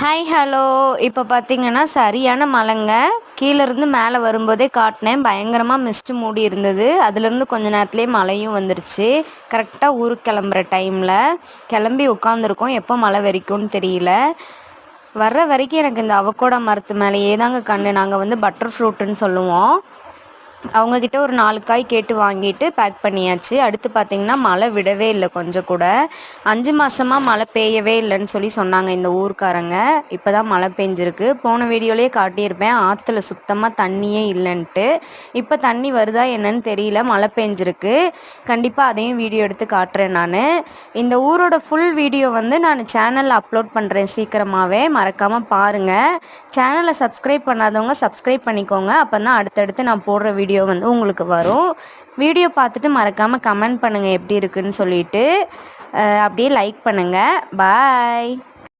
Hi hello. இப்போ பார்த்தீங்கன்னா சரியான மழைங்க. கீழேருந்து மேலே வரும்போதே காட்டினேன், பயங்கரமாக மிஸ்ட்டு மூடி இருந்தது. அதுலேருந்து கொஞ்ச நேரத்துலேயே மழையும் வந்துருச்சு. கரெக்டாக ஊருக்கு கிளம்புற டைமில் கிளம்பி உட்காந்துருக்கோம். எப்போ மழை வெறிக்கும்னு தெரியல. வர்ற வரைக்கும் எனக்கு இந்த அவக்கோடா மரத்து மேலேயே தாங்க கண்ணு. நாங்கள் வந்து பட்டர் ஃப்ரூட்டுன்னு சொல்லுவோம். அவங்கக்கிட்ட ஒரு 4 காய் கேட்டு வாங்கிட்டு பேக் பண்ணியாச்சு. அடுத்து பார்த்திங்கன்னா மழை விடவே இல்லை கொஞ்சம் கூட. 5 மாதமாக மழை பெய்யவே இல்லைன்னு சொல்லி சொன்னாங்க இந்த ஊர்க்காரங்க. இப்போ தான் மழை பெஞ்சிருக்கு. போன வீடியோலேயே காட்டியிருப்பேன், ஆற்றுல சுத்தமாக தண்ணியே இல்லைன்ட்டு. இப்போ தண்ணி வருதா என்னன்னு தெரியல, மழை பெஞ்சிருக்கு. கண்டிப்பாக அதையும் வீடியோ எடுத்து காட்டுறேன் நான். இந்த ஊரோட ஃபுல் வீடியோ வந்து நான் சேனலில் அப்லோட் பண்ணுறேன் சீக்கிரமாகவே, மறக்காமல் பாருங்கள். சேனலை சப்ஸ்கிரைப் பண்ணாதவங்க சப்ஸ்கிரைப் பண்ணிக்கோங்க. அப்போ தான் அடுத்தடுத்து நான் போடுற வீடியோ வந்து உங்களுக்கு வரும். வீடியோ பார்த்துட்டு மறக்காமல் கமெண்ட் பண்ணுங்கள் எப்படி இருக்குன்னு சொல்லிட்டு. அப்படியே லைக் பண்ணுங்கள். பாய்.